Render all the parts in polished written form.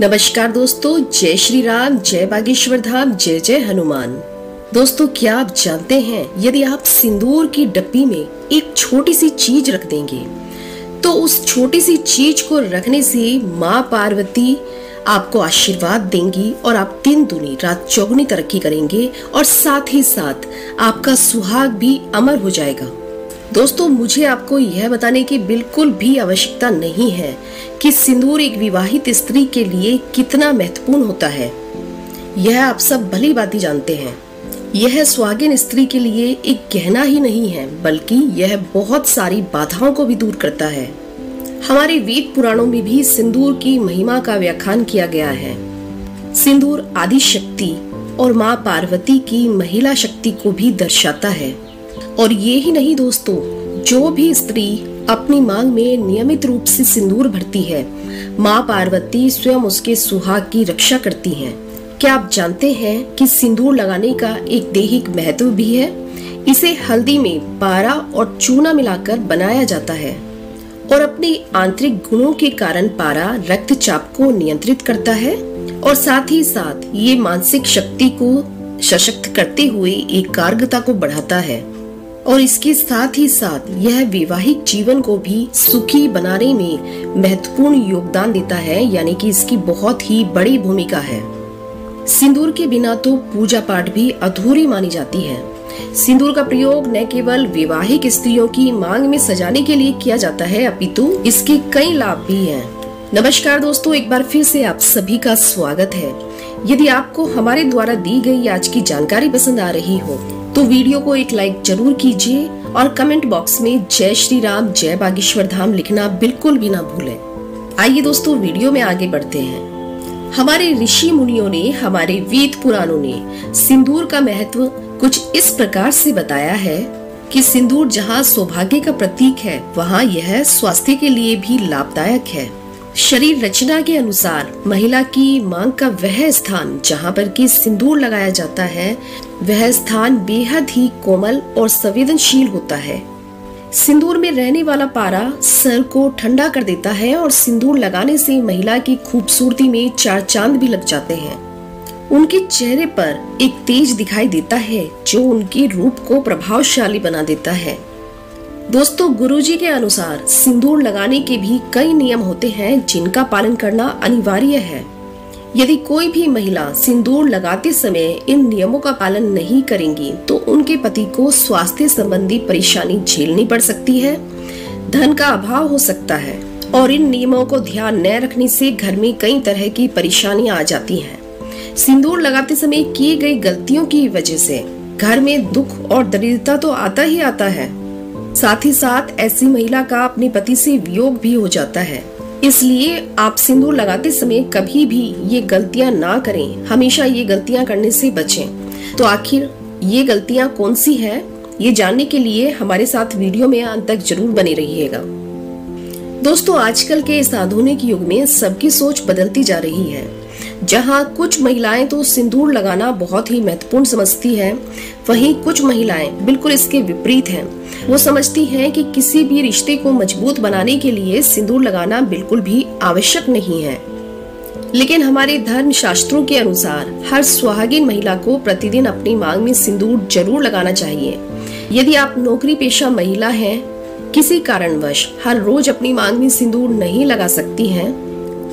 नमस्कार दोस्तों, जय श्री राम, जय बागेश्वर धाम, जय जय हनुमान। दोस्तों, क्या आप जानते हैं यदि आप सिंदूर की डब्बी में एक छोटी सी चीज रख देंगे तो उस छोटी सी चीज को रखने से माँ पार्वती आपको आशीर्वाद देंगी और आप दिन दुनी रात चौगुनी तरक्की करेंगे और साथ ही साथ आपका सुहाग भी अमर हो जाएगा। दोस्तों, मुझे आपको यह बताने की बिल्कुल भी आवश्यकता नहीं है कि सिंदूर एक विवाहित स्त्री के लिए कितना महत्वपूर्ण होता है। यह आप सब भली भांति जानते हैं। यह सुहागिन स्त्री के लिए एक गहना ही नहीं है, बल्कि यह बहुत सारी बाधाओं को भी दूर करता है। हमारे वेद पुराणों में भी सिंदूर की महिमा का व्याख्यान किया गया है। सिंदूर आदि शक्ति और माँ पार्वती की महिला शक्ति को भी दर्शाता है। और ये ही नहीं दोस्तों, जो भी स्त्री अपनी मांग में नियमित रूप से सिंदूर भरती है, माँ पार्वती स्वयं उसके सुहाग की रक्षा करती हैं। क्या आप जानते हैं कि सिंदूर लगाने का एक दैहिक महत्व भी है? इसे हल्दी में पारा और चूना मिलाकर बनाया जाता है और अपने आंतरिक गुणों के कारण पारा रक्तचाप को नियंत्रित करता है और साथ ही साथ ये मानसिक शक्ति को सशक्त करते हुए एकाग्रता को बढ़ाता है और इसके साथ ही साथ यह वैवाहिक जीवन को भी सुखी बनाने में महत्वपूर्ण योगदान देता है, यानी कि इसकी बहुत ही बड़ी भूमिका है। सिंदूर के बिना तो पूजा पाठ भी अधूरी मानी जाती है। सिंदूर का प्रयोग न केवल वैवाहिक स्त्रियों की मांग में सजाने के लिए किया जाता है, अपितु इसके कई लाभ भी हैं। नमस्कार दोस्तों, एक बार फिर से आप सभी का स्वागत है। यदि आपको हमारे द्वारा दी गई आज की जानकारी पसंद आ रही हो तो वीडियो को एक लाइक जरूर कीजिए और कमेंट बॉक्स में जय श्री राम, जय बागेश्वर धाम लिखना बिल्कुल भी ना भूलें। आइए दोस्तों, वीडियो में आगे बढ़ते हैं। हमारे ऋषि मुनियों ने, हमारे वेद पुराणों ने सिंदूर का महत्व कुछ इस प्रकार से बताया है कि सिंदूर जहाँ सौभाग्य का प्रतीक है, वहाँ यह स्वास्थ्य के लिए भी लाभदायक है। शरीर रचना के अनुसार महिला की मांग का वह स्थान जहाँ पर कि सिंदूर लगाया जाता है, वह स्थान बेहद ही कोमल और संवेदनशील होता है। सिंदूर में रहने वाला पारा सर को ठंडा कर देता है और सिंदूर लगाने से महिला की खूबसूरती में चार चांद भी लग जाते हैं। उनके चेहरे पर एक तेज दिखाई देता है जो उनके रूप को प्रभावशाली बना देता है। दोस्तों, गुरुजी के अनुसार सिंदूर लगाने के भी कई नियम होते हैं जिनका पालन करना अनिवार्य है। यदि कोई भी महिला सिंदूर लगाते समय इन नियमों का पालन नहीं करेंगी तो उनके पति को स्वास्थ्य संबंधी परेशानी झेलनी पड़ सकती है, धन का अभाव हो सकता है और इन नियमों को ध्यान न रखने से घर में कई तरह की परेशानियां आ जाती हैं। सिंदूर लगाते समय की गई गलतियों की वजह से घर में दुख और दरिद्रता तो आता ही आता है। साथ ही साथ ऐसी महिला का अपने पति से वियोग भी हो जाता है। इसलिए आप सिंदूर लगाते समय कभी भी ये गलतियां ना करें, हमेशा ये गलतियां करने से बचें। तो आखिर ये गलतियां कौन सी है, ये जानने के लिए हमारे साथ वीडियो में अंत तक जरूर बने रहिएगा। दोस्तों, आजकल के इस आधुनिक युग में सबकी सोच बदलती जा रही है। जहाँ कुछ महिलाएं तो सिंदूर लगाना बहुत ही महत्वपूर्ण समझती हैं, वहीं कुछ महिलाएं बिल्कुल इसके विपरीत हैं। वो समझती हैं कि किसी भी रिश्ते को मजबूत बनाने के लिए सिंदूर लगाना बिल्कुल भी आवश्यक नहीं है। लेकिन हमारे धर्म शास्त्रों के अनुसार हर सुहागिन महिला को प्रतिदिन अपनी मांग में सिंदूर जरूर लगाना चाहिए। यदि आप नौकरी पेशा महिला हैं, किसी कारणवश हर रोज अपनी मांग में सिंदूर नहीं लगा सकती हैं,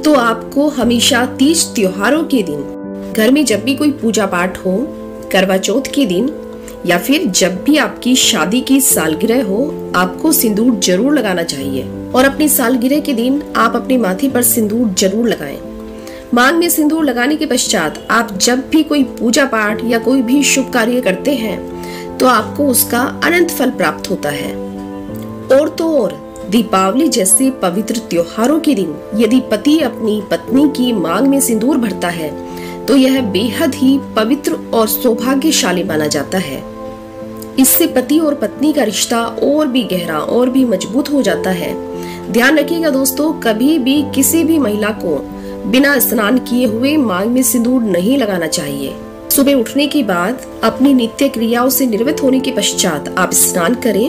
तो आपको हमेशा तीज त्योहारों के दिन, घर में जब भी कोई पूजा पाठ हो, करवा चौथ के दिन या फिर जब भी आपकी शादी की सालगिरह हो, आपको सिंदूर जरूर लगाना चाहिए। और अपनी सालगिरह के दिन आप अपने माथे पर सिंदूर जरूर लगाएं। मांग में सिंदूर लगाने के पश्चात आप जब भी कोई पूजा पाठ या कोई भी शुभ कार्य करते हैं तो आपको उसका अनंत फल प्राप्त होता है। और तो और दीपावली जैसे पवित्र त्योहारों के दिन यदि पति अपनी पत्नी की मांग में सिंदूर भरता है तो यह बेहद ही पवित्र और सौभाग्यशाली माना जाता है। इससे पति और पत्नी का रिश्ता और भी गहरा और भी मजबूत हो जाता है। ध्यान रखिएगा दोस्तों, कभी भी किसी भी महिला को बिना स्नान किए हुए मांग में सिंदूर नहीं लगाना चाहिए। सुबह उठने के बाद अपनी नित्य क्रियाओं से निवृत्त होने के पश्चात आप स्नान करें।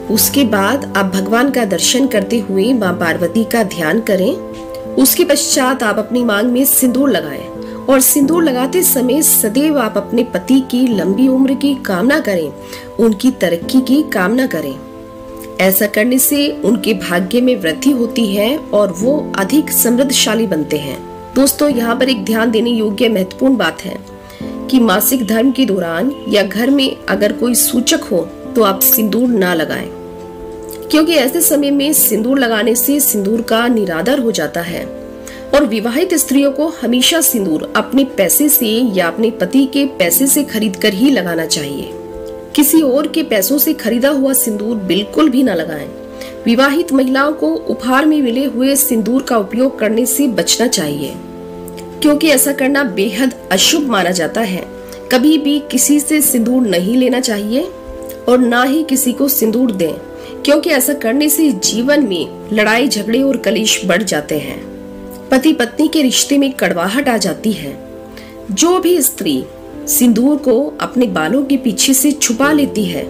उसके बाद आप भगवान का दर्शन करते हुए माँ पार्वती का ध्यान करें उसके पश्चात आप अपनी मांग में सिंदूर लगाएं और सिंदूर लगाते समय सदैव आप अपने पति की लंबी उम्र की कामना करें, उनकी तरक्की की कामना करें। ऐसा करने से उनके भाग्य में वृद्धि होती है और वो अधिक समृद्धशाली बनते हैं। दोस्तों, यहाँ पर एक ध्यान देने योग्य महत्वपूर्ण बात है कि मासिक धर्म के दौरान या घर में अगर कोई सूचक हो तो आप सिंदूर ना लगाएं, क्योंकि ऐसे समय में सिंदूर लगाने से सिंदूर का निरादर हो जाता है। और विवाहित स्त्रियों को हमेशा सिंदूर अपने पैसे से या अपने पति के पैसे से खरीद कर ही लगाना चाहिए। किसी और के पैसों से खरीदा हुआ सिंदूर बिल्कुल भी ना लगाएं। विवाहित महिलाओं को उपहार में मिले हुए सिंदूर का उपयोग करने से बचना चाहिए, क्योंकि ऐसा करना बेहद अशुभ माना जाता है। कभी भी किसी से सिंदूर नहीं लेना चाहिए और ना ही किसी को सिंदूर दें, क्योंकि ऐसा करने से जीवन में लड़ाई झगड़े और कलेश बढ़ जाते हैं। पति पत्नी के रिश्ते में कड़वाहट आ जाती है। जो भी स्त्री सिंदूर को अपने बालों के पीछे से छुपा लेती है,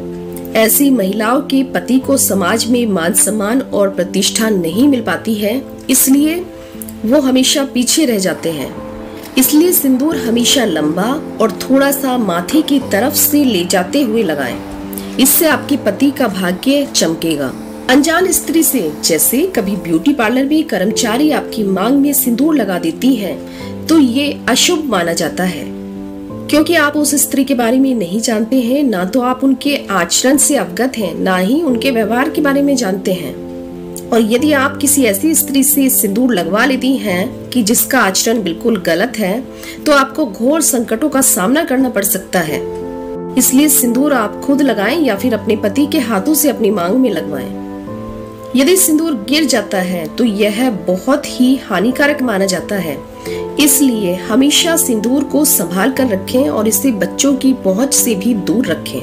ऐसी महिलाओं के पति को समाज में मान सम्मान और प्रतिष्ठा नहीं मिल पाती है, इसलिए वो हमेशा पीछे रह जाते हैं। इसलिए सिंदूर हमेशा लंबा और थोड़ा सा माथे की तरफ से ले जाते हुए लगाएं। इससे आपके पति का भाग्य चमकेगा। अनजान स्त्री से, जैसे कभी ब्यूटी पार्लर में कर्मचारी आपकी मांग में सिंदूर लगा देती है, तो ये अशुभ माना जाता है, क्योंकि आप उस स्त्री के बारे में नहीं जानते हैं। ना तो आप उनके आचरण से अवगत हैं, ना ही उनके व्यवहार के बारे में जानते हैं। और यदि आप किसी ऐसी स्त्री से सिंदूर लगवा लेती हैं कि जिसका आचरण बिल्कुल गलत है, तो आपको घोर संकटों का सामना करना पड़ सकता है। इसलिए सिंदूर आप खुद लगाएं या फिर अपने पति के हाथों से अपनी मांग में लगवाएं। यदि सिंदूर गिर जाता है तो यह बहुत ही हानिकारक माना जाता है। इसलिए हमेशा सिंदूर को संभाल कर रखें और इसे बच्चों की पहुंच से भी दूर रखें।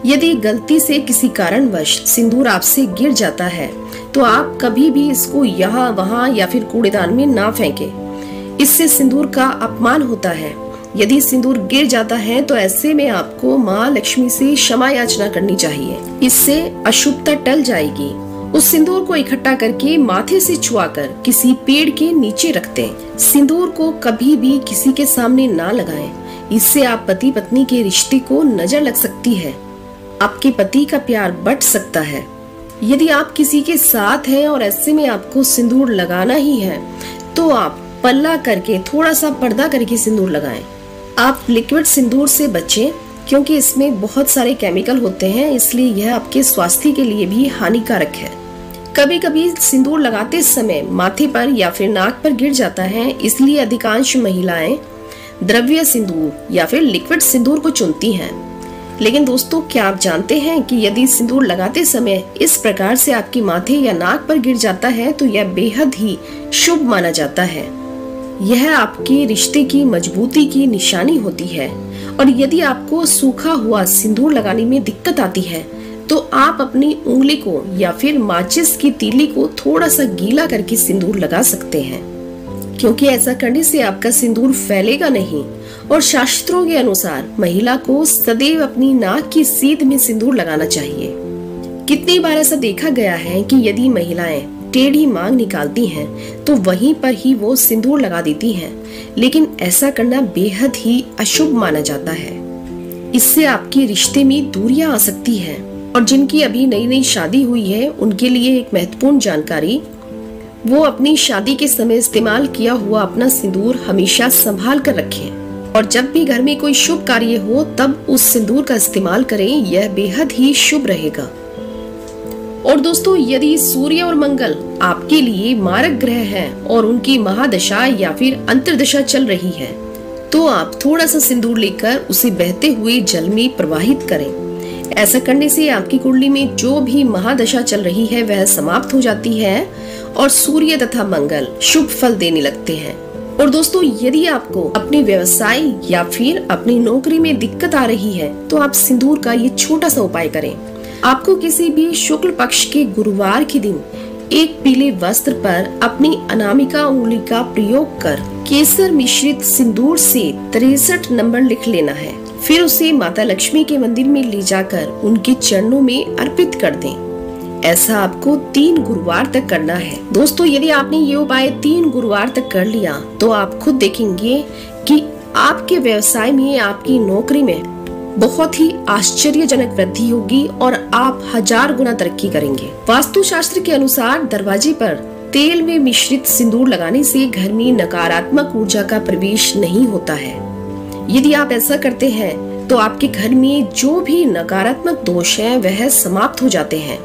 यदि गलती से किसी कारणवश सिंदूर आपसे गिर जाता है तो आप कभी भी इसको यहाँ वहाँ या फिर कूड़ेदान में ना फेंकें। इससे सिंदूर का अपमान होता है। यदि सिंदूर गिर जाता है तो ऐसे में आपको माँ लक्ष्मी से क्षमा याचना करनी चाहिए। इससे अशुभता टल जाएगी। उस सिंदूर को इकट्ठा करके माथे से छुआकर किसी पेड़ के नीचे रख दें। सिंदूर को कभी भी किसी के सामने ना लगाएं। इससे आप पति पत्नी के रिश्ते को नजर लग सकती है। आपके पति का प्यार बढ़ सकता है। यदि आप किसी के साथ हैं और ऐसे में आपको सिंदूर लगाना ही है, तो आप पल्ला करके थोड़ा सा पर्दा करके सिंदूर लगाएं। आप लिक्विड सिंदूर से बचें, क्योंकि इसमें बहुत सारे केमिकल होते हैं, इसलिए यह आपके स्वास्थ्य के लिए भी हानिकारक है। कभी कभी सिंदूर लगाते समय माथे पर या फिर नाक पर गिर जाता है, इसलिए अधिकांश महिलाएं द्रव्य सिंदूर या फिर लिक्विड सिंदूर को चुनती हैं। लेकिन दोस्तों, क्या आप जानते हैं कि यदि सिंदूर लगाते समय इस प्रकार से आपके माथे या नाक पर गिर जाता है तो यह बेहद ही शुभ माना जाता है। यह आपके रिश्ते की मजबूती की निशानी होती है। और यदि आपको सूखा हुआ सिंदूर लगाने में दिक्कत आती है तो आप अपनी उंगली को या फिर माचिस की तीली को थोड़ा सा गीला करके सिंदूर लगा सकते हैं, क्योंकि ऐसा करने से आपका सिंदूर फैलेगा नहीं। और शास्त्रों के अनुसार महिला को सदैव अपनी नाक की सीध में सिंदूर लगाना चाहिए। कितनी बार ऐसा देखा गया है कि यदि महिलाएं टेढ़ी मांग निकालती हैं तो वहीं पर ही वो सिंदूर लगा देती हैं, लेकिन ऐसा करना बेहद ही अशुभ माना जाता है। इससे आपके रिश्ते में दूरियां आ सकती है। और जिनकी अभी नई नई शादी हुई है, उनके लिए एक महत्वपूर्ण जानकारी, वो अपनी शादी के समय इस्तेमाल किया हुआ अपना सिंदूर हमेशा संभाल कर रखें और जब भी घर में कोई शुभ कार्य हो तब उस सिंदूर का इस्तेमाल करें। यह बेहद ही शुभ रहेगा। और दोस्तों, यदि सूर्य और मंगल आपके लिए मारक ग्रह हैं और उनकी महादशा या फिर अंतर्दशा चल रही है, तो आप थोड़ा सा सिंदूर लेकर उसे बहते हुए जल में प्रवाहित करें। ऐसा करने से आपकी कुंडली में जो भी महादशा चल रही है वह समाप्त हो जाती है और सूर्य तथा मंगल शुभ फल देने लगते हैं। और दोस्तों, यदि आपको अपने व्यवसाय या फिर अपनी नौकरी में दिक्कत आ रही है तो आप सिंदूर का ये छोटा सा उपाय करें। आपको किसी भी शुक्ल पक्ष के गुरुवार के दिन एक पीले वस्त्र पर अपनी अनामिका उंगली का प्रयोग कर केसर मिश्रित सिंदूर से 63 नंबर लिख लेना है। फिर उसे माता लक्ष्मी के मंदिर में ले जाकर उनके चरणों में अर्पित कर दें। ऐसा आपको 3 गुरुवार तक करना है। दोस्तों, यदि आपने ये उपाय 3 गुरुवार तक कर लिया तो आप खुद देखेंगे कि आपके व्यवसाय में, आपकी नौकरी में बहुत ही आश्चर्यजनक वृद्धि होगी और आप 1000 गुना तरक्की करेंगे। वास्तु शास्त्र के अनुसार दरवाजे पर तेल में मिश्रित सिंदूर लगाने से घर में नकारात्मक ऊर्जा का प्रवेश नहीं होता है। यदि आप ऐसा करते हैं तो आपके घर में जो भी नकारात्मक दोष हैं वह समाप्त हो जाते हैं।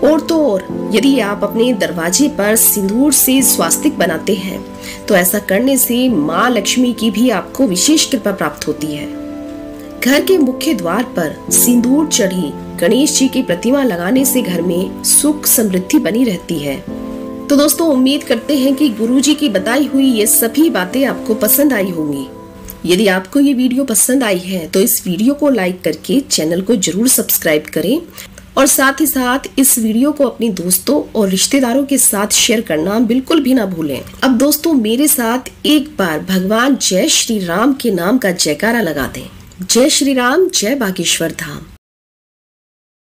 और तो और यदि आप अपने दरवाजे पर सिंदूर से स्वास्तिक बनाते हैं तो ऐसा करने से माँ लक्ष्मी की भी आपको विशेष कृपा प्राप्त होती है। घर के मुख्य द्वार पर सिंदूर चढ़ी गणेश जी की प्रतिमा लगाने से घर में सुख समृद्धि बनी रहती है। तो दोस्तों, उम्मीद करते हैं कि गुरुजी की बताई हुई ये सभी बातें आपको पसंद आई होंगी। यदि आपको ये वीडियो पसंद आई है तो इस वीडियो को लाइक करके चैनल को जरूर सब्सक्राइब करें और साथ ही साथ इस वीडियो को अपने दोस्तों और रिश्तेदारों के साथ शेयर करना बिल्कुल भी ना भूलें। अब दोस्तों, मेरे साथ एक बार भगवान जय श्री राम के नाम का जयकारा लगा दें। जय श्री राम, जय बागेश्वर धाम।